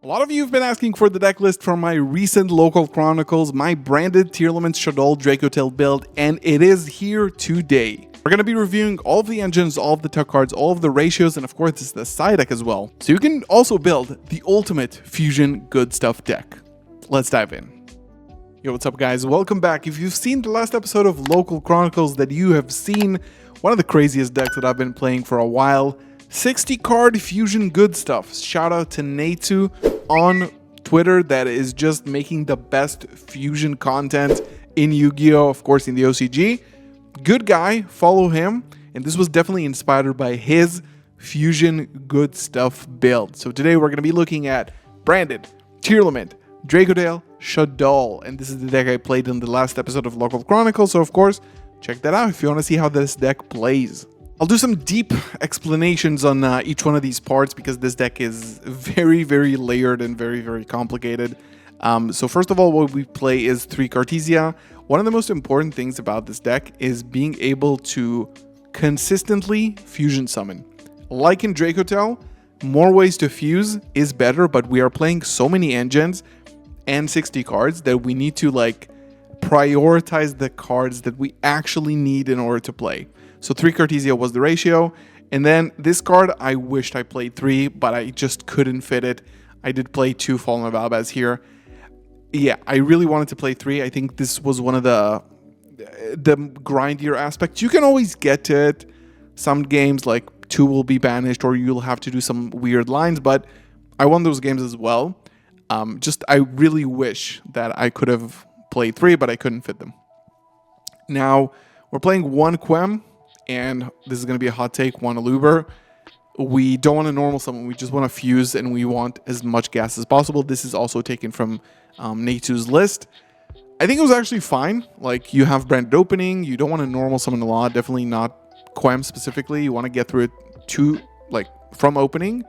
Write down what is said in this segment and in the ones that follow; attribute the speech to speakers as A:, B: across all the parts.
A: lot of you have been asking for the deck list from my recent local chronicles, my Branded Tearlaments Shaddoll Dracotail build, and it is here today. We're going to be reviewing all of the engines, all of the tuck cards, all of the ratios, and of course the side deck as well. So you can also build the ultimate fusion good stuff deck. Let's dive in. Yo, what's up guys? Welcome back. If you've seen the last episode of Local Chronicles, that you have seen one of the craziest decks that I've been playing for a while. 60 card fusion good stuff. Shout out to Natsu on Twitter that is just making the best fusion content in Yu-Gi-Oh! Of course in the OCG. Good guy, follow him. And this was definitely inspired by his fusion good stuff build. So today we're going to be looking at Branded Tearlaments Dracotail Shaddoll. And this is the deck I played in the last episode of Local Chronicles. So of course, check that out if you want to see how this deck plays. I'll do some deep explanations on each one of these parts because this deck is very, very layered and very, very complicated. So first of all, what we play is 3 Cartesia. One of the most important things about this deck is being able to consistently fusion summon. Like in Dracotail, more ways to fuse is better, but we are playing so many engines and 60 cards that we need to prioritize the cards that we actually need in order to play. So 3 Cartesia was the ratio. And then this card, I wished I played 3, but I just couldn't fit it. I did play 2 Fallen of Albaz here. Yeah, I really wanted to play 3. I think this was one of the grindier aspects. You can always get to it. Some games like 2 will be banished or you'll have to do some weird lines, but I won those games as well. I really wish that I could have played 3, but I couldn't fit them. Now, we're playing 1 Quem. And this is going to be a hot take, 1 Aluber. We don't want to normal summon, we just want to fuse and we want as much gas as possible. This is also taken from Natsu's list. I think it was actually fine. Like, you have branded opening, you don't want to normal summon a lot, definitely not Quem specifically. You want to get through it from opening.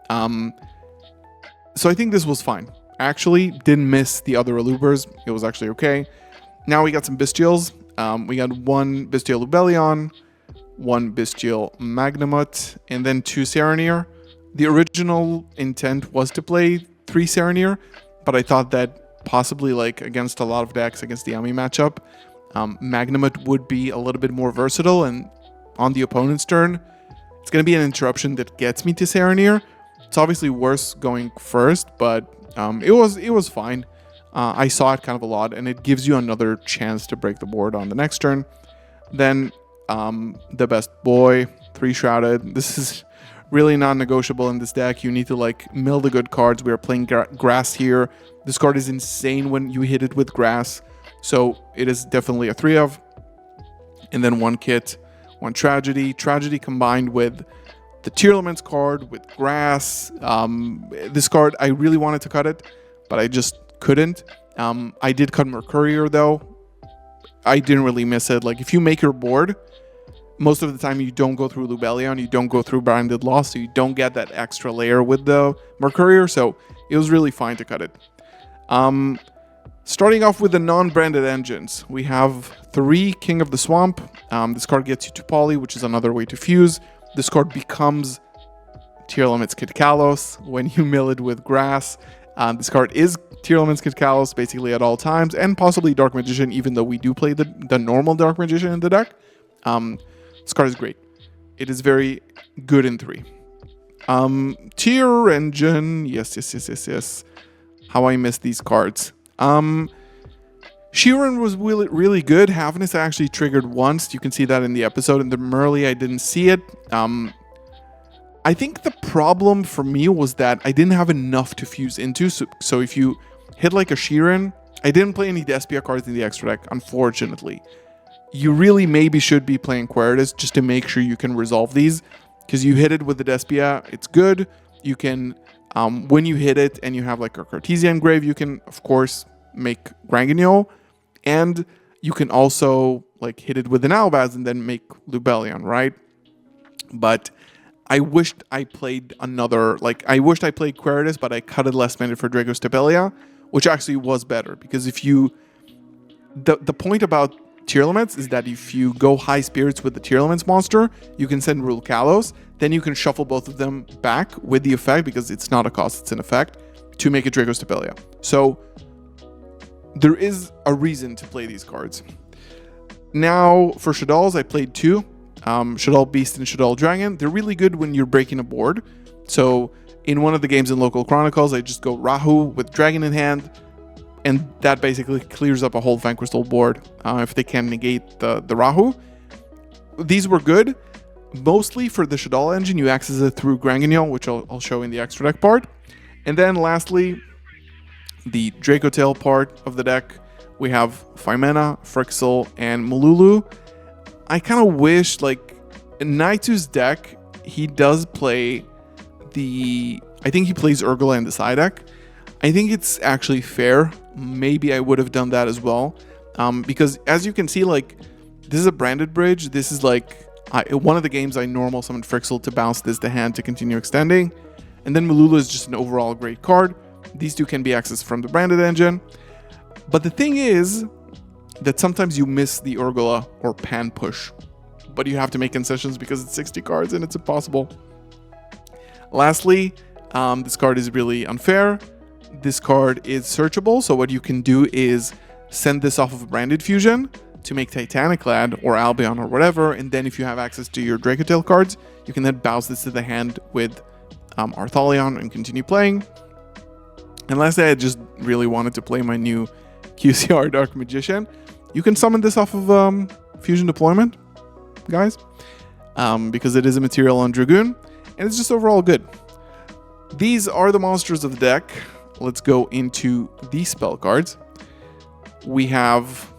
A: So I think this was fine. I actually didn't miss the other Alubers. It was actually okay. Now we got some Bestials. We got 1 Bestial Lubellion, 1 Bestial Magnamut, and then 2 Serenir. The original intent was to play 3 Serenir, but I thought that possibly against a lot of decks against the Ami matchup, Magnamut would be a little bit more versatile, and on the opponent's turn, it's going to be an interruption that gets me to Serenir. It's obviously worse going first, but it was fine. I saw it kind of a lot, and it gives you another chance to break the board on the next turn. Then the best boy, 3 Shrouded. This is really non-negotiable in this deck. You need to mill the good cards. We are playing grass here. This card is insane when you hit it with grass, so it is definitely a 3 of. And then 1 Kit, 1 Tragedy. Tragedy combined with the Tearlaments card with grass. This card, I really wanted to cut it, but I just couldn't. I did cut Mercurier though. I didn't really miss it. If you make your board, most of the time you don't go through Lubellion, you don't go through Branded Loss, so you don't get that extra layer with the Mercurier, so it was really fine to cut it. Starting off with the non-branded engines, we have 3 King of the Swamp. This card gets you to Poly, which is another way to fuse. This card becomes Tearlaments Kid Kalos when you mill it with grass. This card is Tearlaments Kid Kalos basically at all times, and possibly Dark Magician, even though we do play the normal Dark Magician in the deck. This card is great. It is very good in 3. Tier Engine, yes. How I missed these cards. Sheeran was really good. Havness I actually triggered once. You can see that in the episode. In the Merly, I didn't see it. I think the problem for me was that I didn't have enough to fuse into. So if you hit a Sheeran, I didn't play any Despia cards in the extra deck, unfortunately. You really maybe should be playing Queritus just to make sure you can resolve these. Because you hit it with the Despia, it's good. You can, when you hit it and you have a Cartesia engrave, you can, of course, make Granganio. And you can also hit it with an Albaz and then make Lubellion, right? But I wished I played I wished I played Queritus, but I cut it last minute for Draco Stapelia, which actually was better. Because if you... The point about Tearlaments is that if you go high spirits with the Tearlaments monster, you can send Rule Kalos, then you can shuffle both of them back with the effect, because it's not a cost, it's an effect. to make a Draco Stapelia. So there is a reason to play these cards. Now for Shaddolls, I played two. Shaddoll Beast and Shaddoll Dragon. They're really good when you're breaking a board. So in one of the games in Local Chronicles, I just go Rahu with Dragon in hand, and that basically clears up a whole Vanquished board if they can negate the Rahu. These were good. Mostly for the Shaddoll engine, you access it through Granguignol, which I'll show in the extra deck part. And then lastly, the Dracotail part of the deck, we have Phimena, Frixel, and Malulu. I kind of wish, like, in Naitu's deck, he does play I think he plays Urgula in the side deck. I think it's actually fair. Maybe I would have done that as well. Because as you can see, like, this is a branded bridge. This is like one of the games I normal summoned Frixel to bounce this to hand to continue extending. And then Malulu is just an overall great card. These two can be accessed from the branded engine. But the thing is that sometimes you miss the Urgula or Pan push. But you have to make concessions because it's 60 cards and it's impossible. Lastly, this card is really unfair. This card is searchable, so what you can do is send this off of a branded fusion to make Titanic Lad or Albion or whatever, and then if you have access to your Dracotail cards, you can then bounce this to the hand with Arthalion and continue playing. And lastly, I just really wanted to play my new QCR Dark Magician. You can summon this off of Fusion Deployment, guys, because it is a material on Dragoon, and it's just overall good. These are the monsters of the deck. Let's go into the spell cards. We have...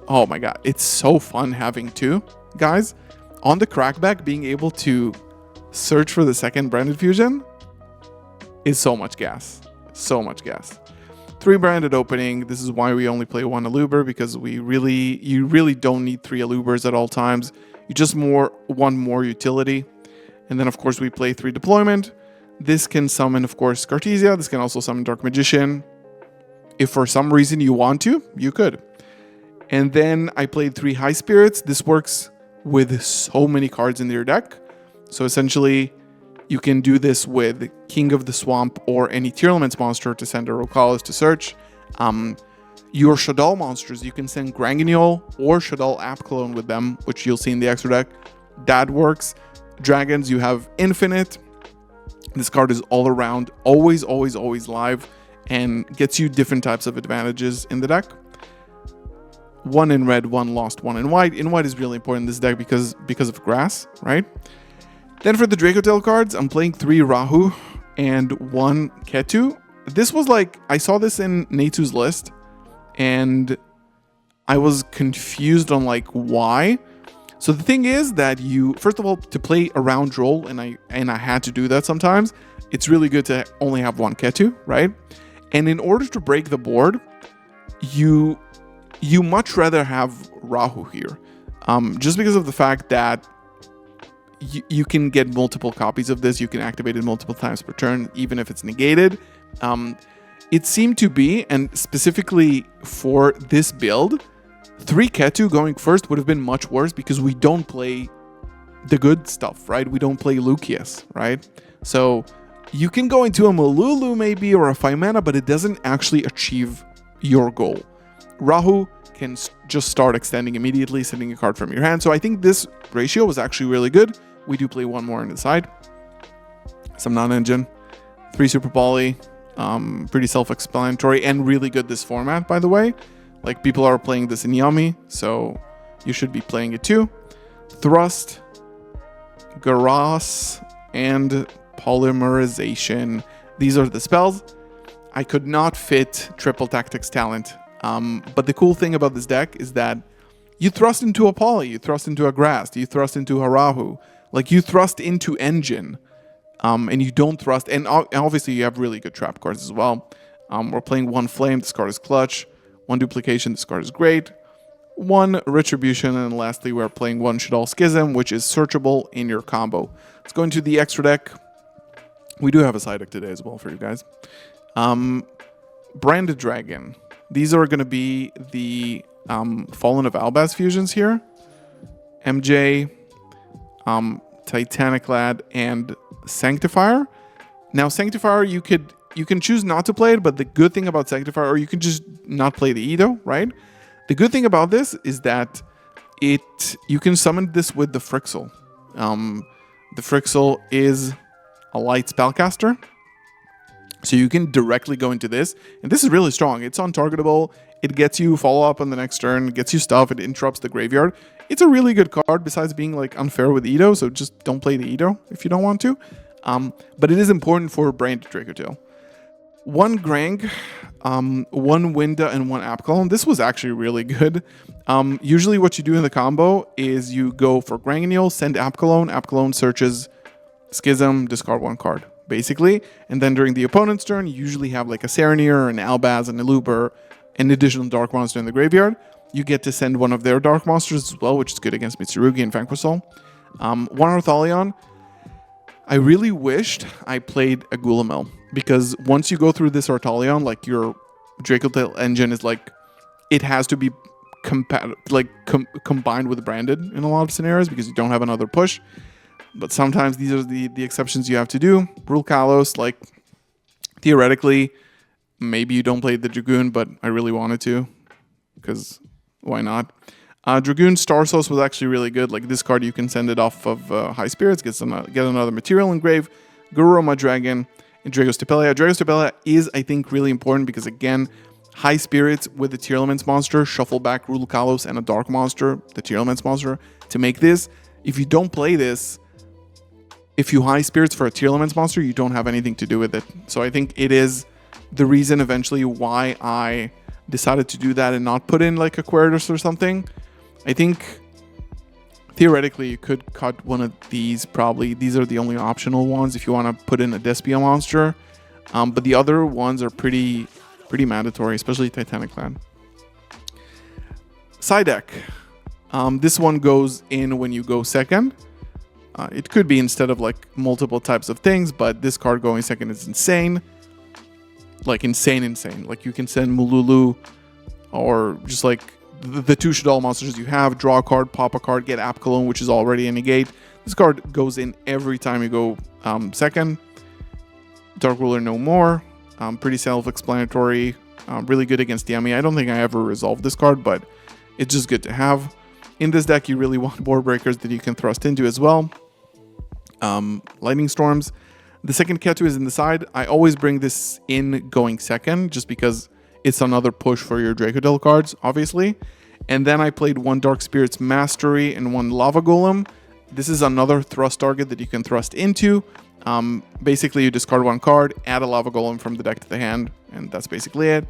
A: Oh my god, it's so fun having two, guys. On the crackback, being able to search for the second branded fusion is so much gas. So much gas. 3 branded opening. This is why we only play 1 Aluber, because you really don't need 3 Alubers at all times. You just want more utility. And then of course we play 3 deployment. This can summon, of course, Cartesia. This can also summon Dark Magician. If for some reason you want to, you could. And then I played 3 High Spirits. This works with so many cards in your deck. So essentially, you can do this with King of the Swamp or any Tearlaments monster to send a Rocalis to search. Your Shaddoll monsters, you can send Granguignol or Shaddoll App Clone with them, which you'll see in the extra deck. That works. Dragons, you have Infinite. This card is all around, always, always, always live, and gets you different types of advantages in the deck. 1 in red, 1 lost, 1 in white. In white is really important in this deck because of grass, right? Then for the Dracotail cards, I'm playing 3 Rahu and 1 Ketu. This was like, I saw this in Naitu's list, and I was confused on like why. So the thing is that first of all, to play a round roll, and I had to do that sometimes, it's really good to only have 1 Ketu, right? And in order to break the board, you much rather have Rahu here. Just because of the fact that you can get multiple copies of this, you can activate it multiple times per turn, even if it's negated. It seemed to be, and specifically for this build, 3 Ketu going first would have been much worse because we don't play the good stuff, right? We don't play Lucius, right? So you can go into a Malulu maybe or a Phimena, but it doesn't actually achieve your goal. Rahu can just start extending immediately, sending a card from your hand. So I think this ratio was actually really good. We do play 1 more on the side. Some non-engine. 3 Super Poly. Pretty self-explanatory and really good this format, by the way. Like, people are playing this in Yummy, so you should be playing it too. Thrust, Garas, and Polymerization. These are the spells. I could not fit Triple Tactics Talent. But the cool thing about this deck is that you thrust into a Poly, you thrust into a Grass, you thrust into a Rahu. Like, you thrust into Engine. And you don't thrust. And obviously, you have really good trap cards as well. We're playing 1 Flame. This card is clutch. 1 Duplication. This card is great. 1 Retribution. And lastly, we're playing 1 Shaddoll Schism, which is searchable in your combo. Let's go into the extra deck. We do have a side deck today as well for you guys. Branded Dragon. These are going to be the Fallen of Albaz fusions here. MJ, Titanic Lad, and Sanctifier. Now, Sanctifier, you could you can choose not to play it, but the good thing about Sanctifier, or you can just not play the Edo, right? The good thing about this is that you can summon this with the Frixel. The Frixel is a light spellcaster, so you can directly go into this, and this is really strong. It's untargetable. It gets you follow up on the next turn, gets you stuff, it interrupts the graveyard. It's a really good card besides being like unfair with Edo, so just don't play the Edo if you don't want to. But it is important for Branded Dracotail. 1 Grang, 1 Winda, and 1 Apcalon. This was actually really good. Usually what you do in the combo is you go for Granganiel, send Apcalon, Apcalon searches Schism, discard 1 card, basically. And then during the opponent's turn, you usually have like a Serenir, an Albaz, an Eluber, an additional Dark Monster in the graveyard. You get to send one of their Dark Monsters as well, which is good against Mitsurugi and Vanquisol. 1 Arthalion. I really wished I played a Gulamel, because once you go through this Arthalion, like your Dracotail engine is like, it has to be combined with Branded in a lot of scenarios because you don't have another push. But sometimes these are the exceptions you have to do. Brule Kalos, like, theoretically, maybe you don't play the Dragoon, but I really wanted to, because why not? Dragoon Star Source was actually really good. Like, this card, you can send it off of High Spirits, get another material engrave, Guruma Dragon, and Dragostapelia. Dragostapelia is, I think, really important because, again, High Spirits with the Tearlaments monster, shuffle back Brule Kalos and a Dark Monster, the Tearlaments monster, to make this. If you don't play this, if you High Spirits for a Tearlaments monster, you don't have anything to do with it. So I think it is the reason eventually why I decided to do that and not put in like Aquarius or something. I think theoretically you could cut one of these, probably. These are the only optional ones if you want to put in a Despia monster. But the other ones are pretty mandatory, especially Titanic Clan. Side deck. This one goes in when you go second. It could be instead of like multiple types of things, but this card going second is insane. Like insane. Like you can send Mululu or just like the 2 Shaddoll monsters you have, draw a card, pop a card, get Apcalon, which is already a negate. This card goes in every time you go second. Dark Ruler no more. Pretty self-explanatory. Really good against Yami. I don't think I ever resolved this card, but it's just good to have. In this deck, you really want board breakers that you can thrust into as well. Lightning Storms. The second Ketu is in the side. I always bring this in going second, just because it's another push for your Dracotail cards, obviously. And then I played 1 Dark Spirits Mastery and 1 Lava Golem. This is another thrust target that you can thrust into. Basically, you discard 1 card, add a Lava Golem from the deck to the hand, and that's basically it.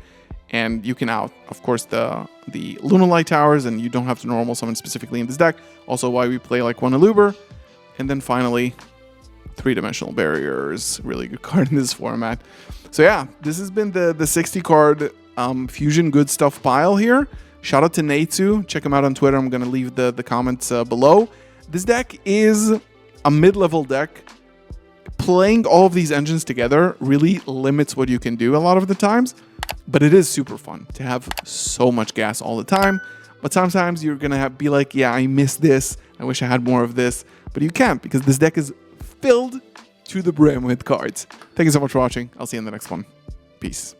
A: And you can out, of course, the Lunalight Towers, and you don't have to normal summon specifically in this deck. Also, why we play like 1 Eluber. And then finally, 3-dimensional barriers. Really good card in this format. So yeah, this has been the 60 card Fusion Good Stuff pile here. Shout out to Natsu. Check him out on Twitter. I'm going to leave the comments below. This deck is a mid-level deck. Playing all of these engines together really limits what you can do a lot of the times. But it is super fun to have so much gas all the time. But sometimes you're going to be like, yeah, I miss this. I wish I had more of this. But you can't, because this deck is filled to the brim with cards. Thank you so much for watching. I'll see you in the next one. Peace.